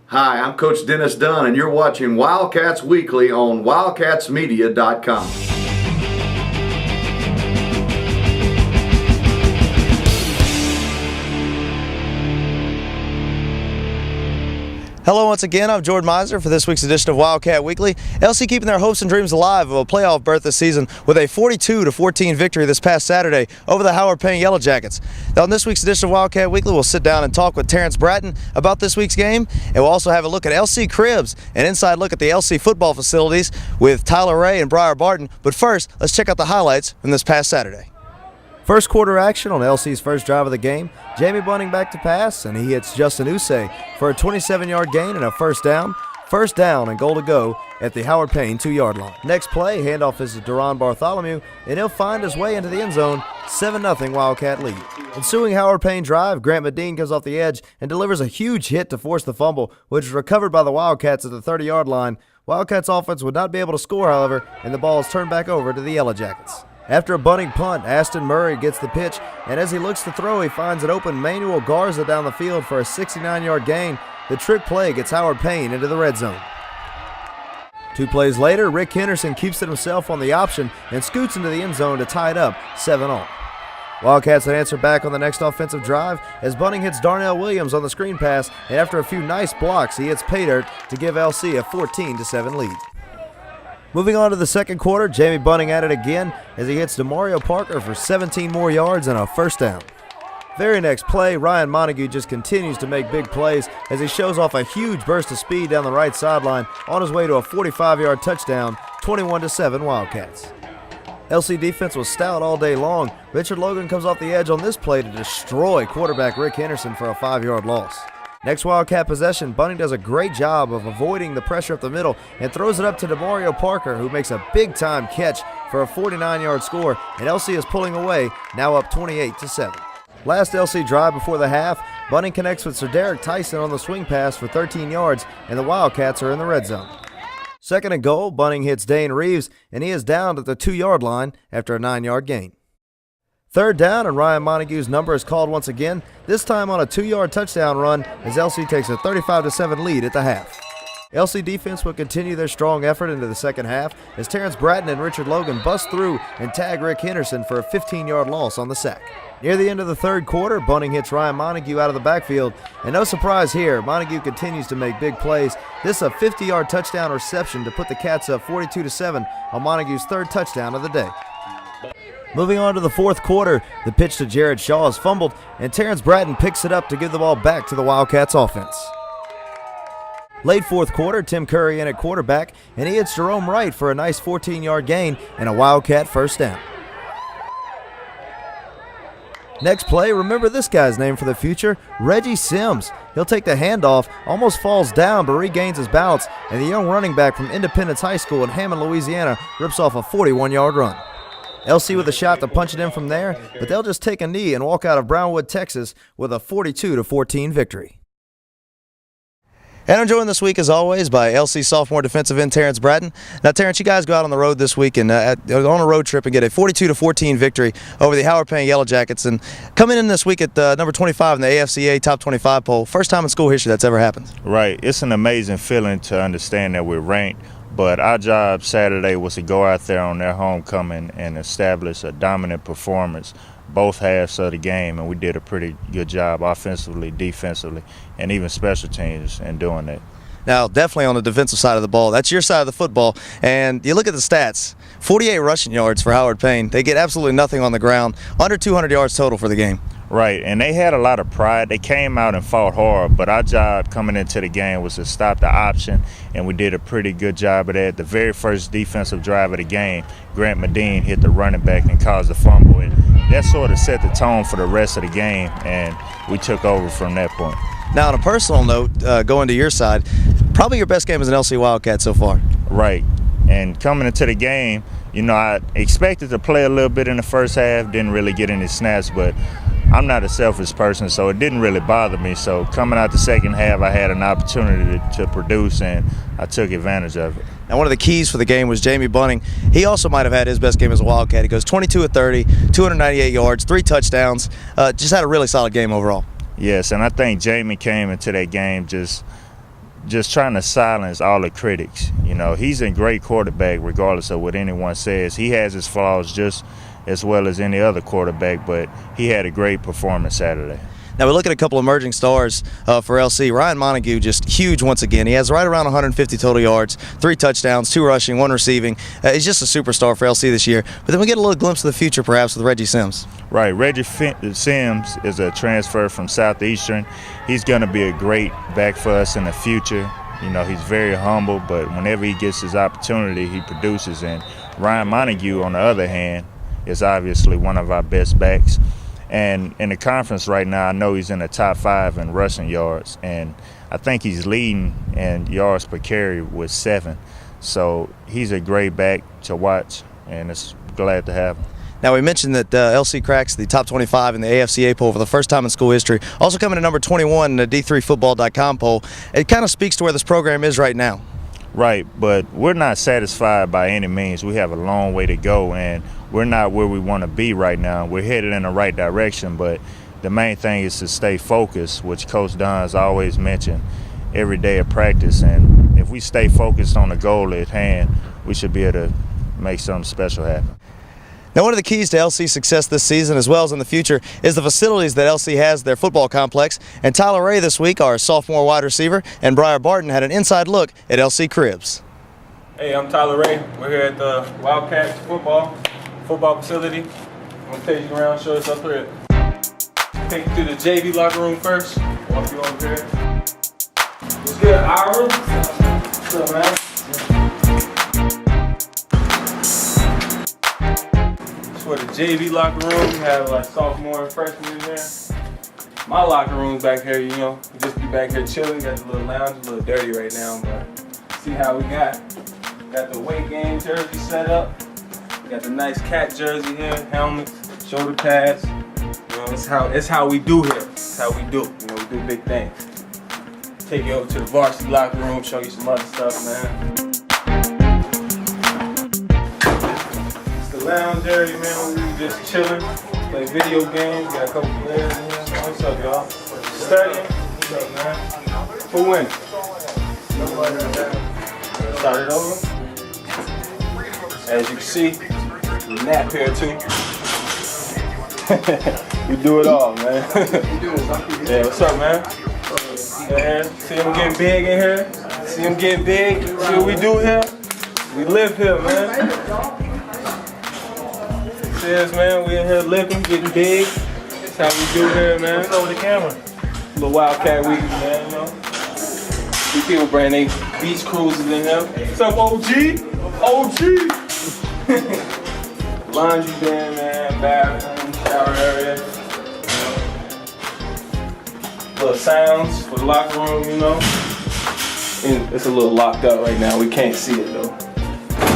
Hi, I'm Coach Dennis Dunn, and you're watching Wildcats Weekly on wildcatsmedia.com. Hello once again, I'm Jordan Meisner for this week's edition of Wildcat Weekly. LC keeping their hopes and dreams alive of a playoff berth this season with a 42-14 victory this past Saturday over the Howard Payne Yellow Jackets. Now, on this week's edition of Wildcat Weekly, we'll sit down and talk with Terrance Bratten about this week's game, and we'll also have a look at LC Cribs, an inside look at the LC football facilities with Tyler Ray and Briar Barton. But first, let's check out the highlights from this past Saturday. First quarter action on LC's first drive of the game. Jamie Bunting back to pass, and he hits Justin Usay for a 27-yard gain and a first down. First down and goal to go at the Howard Payne 2-yard line. Next play, handoff is to Duron Bartholomew, and he'll find his way into the end zone. 7-0 Wildcat lead. Ensuing Howard Payne drive, Grant Medine comes off the edge and delivers a huge hit to force the fumble, which is recovered by the Wildcats at the 30-yard line. Wildcats offense would not be able to score, however, and the ball is turned back over to the Yellow Jackets. After a bunting punt, Aston Murray gets the pitch, and as he looks to throw, he finds an open Manuel Garza down the field for a 69-yard gain. The trick play gets Howard Payne into the red zone. 2 plays later, Rick Henderson keeps it himself on the option and scoots into the end zone to tie it up 7-all. Wildcats would answer back on the next offensive drive as Bunting hits Darnell Williams on the screen pass, and after a few nice blocks, he hits Paydirt to give LC a 14-7 lead. Moving on to the second quarter, Jamie Bunting at it again as he hits DeMario Parker for 17 more yards and a first down. Very next play, Ryan Montague just continues to make big plays as he shows off a huge burst of speed down the right sideline on his way to a 45-yard touchdown, 21-7 Wildcats. LC defense was stout all day long. Richard Logan comes off the edge on this play to destroy quarterback Rick Henderson for a 5-yard loss. Next Wildcat possession, Bunting does a great job of avoiding the pressure up the middle and throws it up to DeMario Parker, who makes a big-time catch for a 49-yard score, and LC is pulling away, now up 28-7. Last LC drive before the half, Bunting connects with Sir Derek Tyson on the swing pass for 13 yards, and the Wildcats are in the red zone. Second and goal, Bunting hits Dane Reeves, and he is down at the 2-yard line after a 9-yard gain. Third down, and Ryan Montague's number is called once again, this time on a 2-yard touchdown run as LC takes a 35-7 lead at the half. LC defense will continue their strong effort into the second half as Terrance Bratten and Richard Logan bust through and tag Rick Henderson for a 15-yard loss on the sack. Near the end of the third quarter, Bunting hits Ryan Montague out of the backfield, and no surprise here, Montague continues to make big plays. This is a 50-yard touchdown reception to put the Cats up 42-7 on Montague's third touchdown of the day. Moving on to the fourth quarter, the pitch to Jared Shaw is fumbled, and Terrance Bratten picks it up to give the ball back to the Wildcats offense. Late fourth quarter, Tim Curry in at quarterback, and he hits Jerome Wright for a nice 14-yard gain and a Wildcat first down. Next play, remember this guy's name for the future, Reggie Sims. He'll take the handoff, almost falls down but regains his balance, and the young running back from Independence High School in Hammond, Louisiana rips off a 41-yard run. LC with a shot to punch it in from there, but they'll just take a knee and walk out of Brownwood, Texas with a 42-14 victory. And I'm joined this week, as always, by LC sophomore defensive end Terrance Bratten. Now, Terrance, you guys go out on the road this week and on a road trip and get a 42-14 victory over the Howard Payne Yellow Jackets. And coming in this week at number 25 in the AFCA Top 25 poll, first time in school history that's ever happened. Right. It's an amazing feeling to understand that we're ranked. But our job Saturday was to go out there on their homecoming and establish a dominant performance both halves of the game, and we did a pretty good job offensively, defensively, and even special teams in doing that. Now, definitely on the defensive side of the ball. That's your side of the football. And you look at the stats, 48 rushing yards for Howard Payne. They get absolutely nothing on the ground, under 200 yards total for the game. Right, and they had a lot of pride. They came out and fought hard, but our job coming into the game was to stop the option, and we did a pretty good job of that. The very first defensive drive of the game, Grant Medine hit the running back and caused a fumble, and that sort of set the tone for the rest of the game, and we took over from that point. Now, on a personal note, going to your side, probably your best game as an LC Wildcat so far. Right, and coming into the game, you know, I expected to play a little bit in the first half, didn't really get any snaps, but I'm not a selfish person, so it didn't really bother me. So coming out the second half, I had an opportunity to produce, and I took advantage of it. And one of the keys for the game was Jamie Bunting. He also might have had his best game as a Wildcat. He goes 22 of 30, 298 yards, 3 touchdowns. Just had a really solid game overall. Yes, and I think Jamie came into that game just just trying to silence all the critics. You know, he's a great quarterback regardless of what anyone says. He has his flaws just as well as any other quarterback, but he had a great performance Saturday. Now we look at a couple emerging stars for LC. Ryan Montague just huge once again. He has right around 150 total yards, 3 touchdowns, 2 rushing, 1 receiving. He's just a superstar for LC this year. But then we get a little glimpse of the future perhaps with Reggie Sims. Right, Reggie Sims is a transfer from Southeastern. He's going to be a great back for us in the future. You know, he's very humble, but whenever he gets his opportunity, he produces. And Ryan Montague, on the other hand, is obviously one of our best backs. And in the conference right now, I know he's in the top 5 in rushing yards, and I think he's leading in yards per carry with 7. So he's a great back to watch, and it's glad to have him. Now we mentioned that LC cracks the top 25 in the AFCA poll for the first time in school history. Also coming in number 21 in the D3Football.com poll. It kind of speaks to where this program is right now. Right, but we're not satisfied by any means. We have a long way to go, and we're not where we want to be right now. We're headed in the right direction, but the main thing is to stay focused, which Coach Don's always mentioned every day of practice. And if we stay focused on the goal at hand, we should be able to make something special happen. Now, one of the keys to LC's success this season, as well as in the future, is the facilities that LC has at their football complex. And Tyler Ray this week, our sophomore wide receiver, and Briar Barton had an inside look at LC Cribs. Hey, I'm Tyler Ray. We're here at the Wildcats football facility. I'm gonna take you around, show us up here. Take you to the JV locker room first. Walk you over here. What's good, Ira? What's up, man? For the JV locker room, we have like sophomore and freshman in there. My locker room back here, you know, we just be back here chilling. Got the little lounge, a little dirty right now, but see how we got. Got the weight game jersey set up. We got the nice cat jersey here, helmets, shoulder pads. You know, it's how we do here. It's how we do. You know, we do big things. Take you over to the varsity locker room, show you some other stuff, man. Lounge area, man, we just chilling, play video games, got a couple players in here. What's up, y'all? Studying. What's up, man? Who wins? Start it over. As you can see, we nap here too. We do it all, man. Yeah, what's up, man? Yeah, see him getting big in here? See him getting big? See what we do here? We live here, man. Yes, man, we in here living, getting big. That's how we do here, man. What's over the camera? Little Wildcat week, man, you know. These people bring their beach cruises in here. What's up, OG? OG! Laundry bin, man, bathroom, shower area. You know. Little sounds for the locker room, you know. And it's a little locked up right now. We can't see it, though.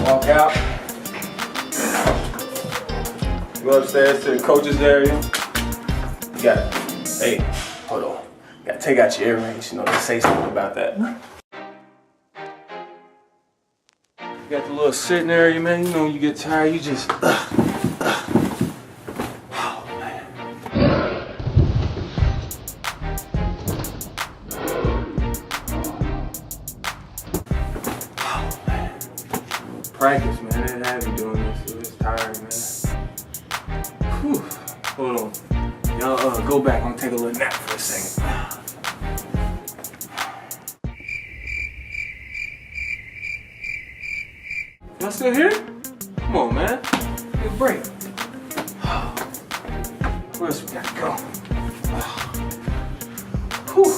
Walk out. Go upstairs to the coach's area. You gotta, hey, hold on. You gotta take out your earrings, you know, to say something about that. You got the little sitting area, man. You know, when you get tired, you just, oh, man. Oh, man. Practice, man. They have you doing this. You're just tired, man. Whew. Hold on. Y'all go back. I'm gonna take a little nap for a second. Y'all still here? Come on, man. Take a break. Where else we gotta go? Whew.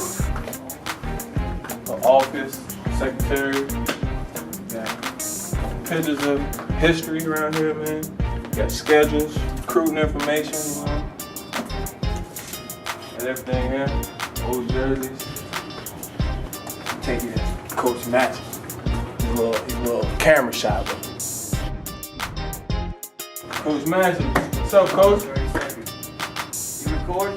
The office, secretary. Got pictures of history around here, man. Got schedules, recruiting information, you know. Got everything here. Old jerseys. Take you to Coach Match. His little camera shot. Coach Match. What's up, Coach? You record?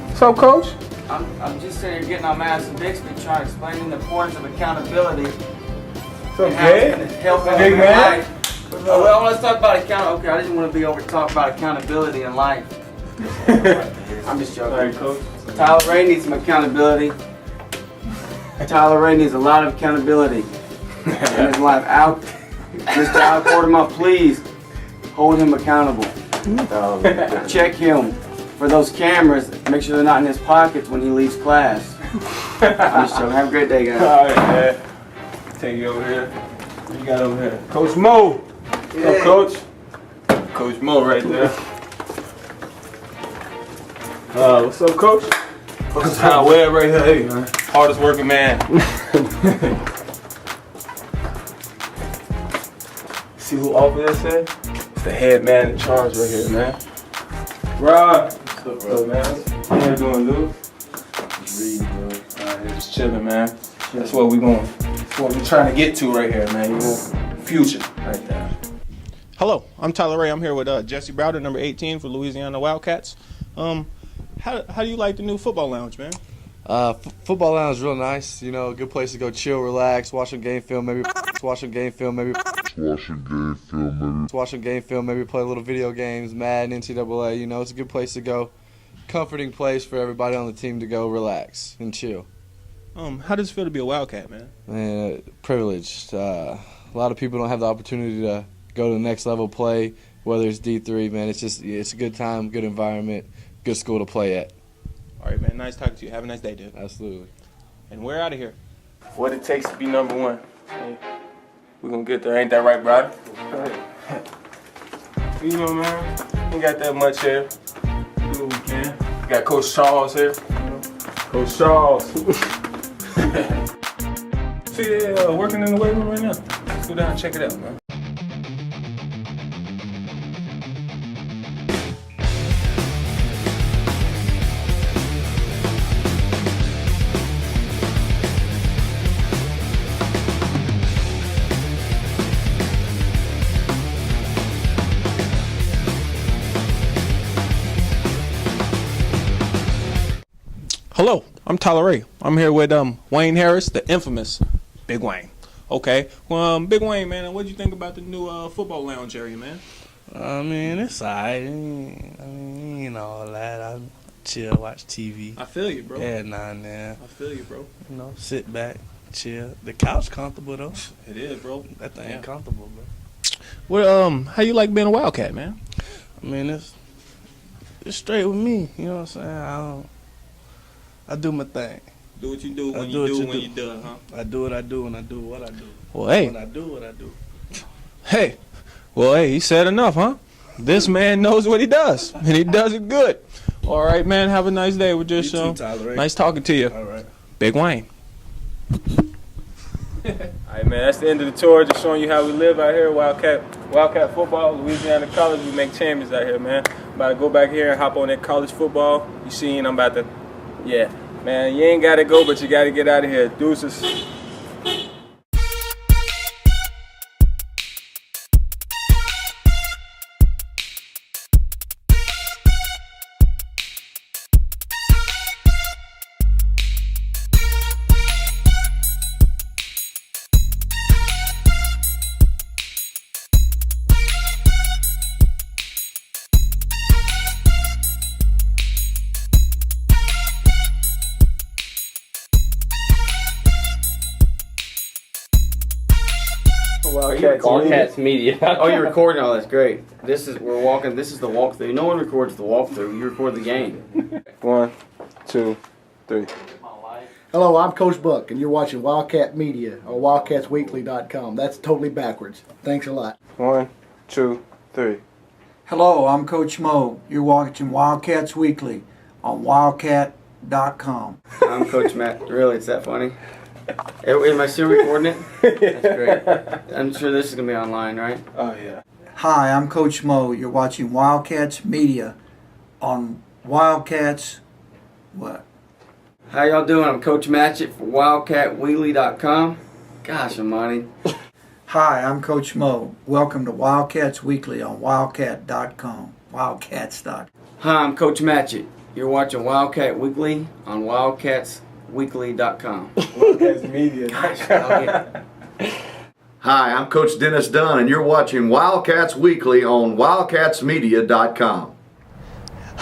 What's up, Coach? I'm just sitting here getting on Madison Bixby trying to explain the importance of accountability. What's up, and how it's Jay? going to help Big in man? life. Oh, well, let's talk about accountability. Okay, I didn't want to be over to talk about accountability in life. I'm just joking. All right, Coach. Tyler Ray needs some accountability. Tyler Ray needs a lot of accountability in his life. Mr. Al Quartermouth, please hold him accountable. Check him for those cameras. Make sure they're not in his pockets when he leaves class. I'm just joking. Have a great day, guys. All right, man. Take you over here. What you got over here? Coach Mo. What's up, Coach? Coach Mo right there. What's up, Coach? Coach Hal Webb right here. Hey, man. Hardest working man. See who over there said? It's the head man in charge right here, man. Rod. What's up, man? How you doing, dude? Reading, bro. Alright, just chilling, man. That's what we going. That's what we're trying to get to right here, man. You know, future right there. Hello, I'm Tyler Ray. I'm here with Jesse Browder, number 18 for Louisiana Wildcats. How do you like the new football lounge, man? Football lounge is real nice. You know, a good place to go chill, relax, watch some game film, maybe play a little video games, Madden, NCAA. You know, it's a good place to go. Comforting place for everybody on the team to go relax and chill. How does it feel to be a Wildcat, man? Man, privileged. A lot of people don't have the opportunity to go to the next level, play, whether it's D3, man. It's a good time, good environment, good school to play at. All right, man. Nice talking to you. Have a nice day, dude. Absolutely. And we're out of here. What it takes to be number one. Hey, we're gonna get there. Ain't that right, brother? You know, man, ain't got that much here. Do what we can. We got Coach Charles here. You know? Coach Charles. See, they're working in the weight room right now. Let's go down and check it out, man. Hello, I'm Tyler Ray. I'm here with Wayne Harris, the infamous Big Wayne. Okay, well, Big Wayne, man, what do you think about the new football lounge area, man? I mean, it's alright. I mean, you know, all that. I chill, watch TV. I feel you, bro. Yeah, now and then. I feel you, bro. You know, sit back, chill. The couch comfortable though. It is, bro. That thing Yeah. comfortable, bro. Well, how you like being a Wildcat, man? I mean, it's straight with me. You know what I'm saying? I do my thing. Do what you do I when do you what do you when do. you do it, huh? I do what I do, and I do what I do. Well, hey. When I do what I do. Hey, well, hey, he said enough, huh? This man knows what he does, and he does it good. All right, man, have a nice day. We're just You too, Tyler Ray. nice talking to you. All right. Big Wayne. All right, man, that's the end of the tour. Just showing you how we live out here. Wildcat football, Louisiana College. We make champions out here, man. I'm about to go back here and hop on that college football. You seen, I'm about to, yeah. Man, you ain't got to go, but you got to get out of here. Deuces. Wildcats Media. Oh, you're recording all this. Great. We're walking. This is the walkthrough. No one records the walkthrough. You record the game. 1, 2, 3. Hello, I'm Coach Buck, and you're watching Wildcat Media or WildcatsWeekly.com. That's totally backwards. Thanks a lot. 1, 2, 3. Hello, I'm Coach Mo. You're watching Wildcats Weekly on Wildcat.com. I'm Coach Matt. Really, it's that funny? Am I still recording it? That's great. I'm sure this is going to be online, right? Oh, yeah. Hi, I'm Coach Mo. You're watching Wildcats Media on Wildcats. What? How y'all doing? I'm Coach Matchett for WildcatWeekly.com. Gosh almighty. Hi, I'm Coach Mo. Welcome to Wildcats Weekly on Wildcat.com. Wildcats.com. Hi, I'm Coach Matchett. You're watching Wildcat Weekly on WildcatsWeekly.com. Wildcats Media. Hi, I'm Coach Dennis Dunn, and you're watching Wildcats Weekly on WildcatsMedia.com.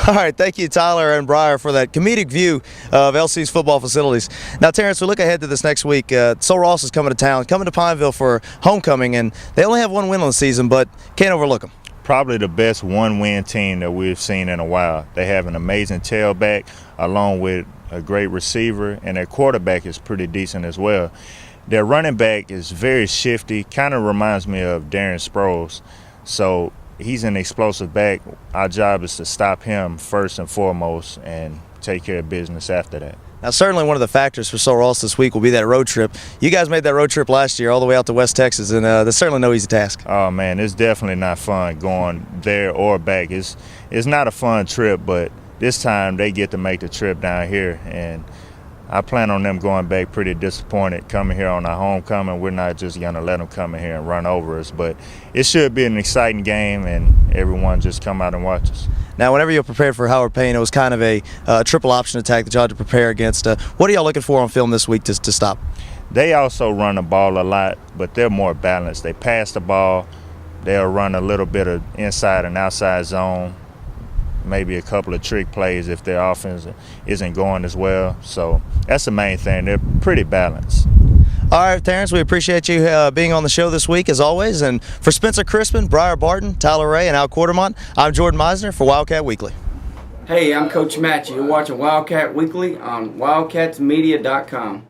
All right, thank you, Tyler and Briar, for that comedic view of LC's football facilities. Now, Terrance, we look ahead to this next week. Sul Ross is coming to town, coming to Pineville for homecoming, and they only have one win on the season, but can't overlook them. Probably the best one-win team that we've seen in a while. They have an amazing tailback along with a great receiver, and their quarterback is pretty decent as well. Their running back is very shifty, kind of reminds me of Darren Sproles. So he's an explosive back. Our job is to stop him first and foremost and take care of business after that. Now, certainly one of the factors for Sul Ross this week will be that road trip. You guys made that road trip last year all the way out to West Texas, and that's certainly no easy task. Oh, man, it's definitely not fun going there or back. It's not a fun trip, but this time they get to make the trip down here, and I plan on them going back pretty disappointed coming here on our homecoming. We're not just going to let them come in here and run over us, but it should be an exciting game, and everyone just come out and watch us. Now, whenever you're prepared for Howard Payne, it was kind of a triple option attack that you had to prepare against. What are y'all looking for on film this week to stop? They also run the ball a lot, but they're more balanced. They pass the ball. They'll run a little bit of inside and outside zone, maybe a couple of trick plays if their offense isn't going as well. So that's the main thing. They're pretty balanced. All right, Terrance, we appreciate you being on the show this week, as always. And for Spencer Crispin, Briar Barton, Tyler Ray, and Al Quartermont, I'm Jordan Meisner for Wildcat Weekly. Hey, I'm Coach Matthew. You're watching Wildcat Weekly on wildcatsmedia.com.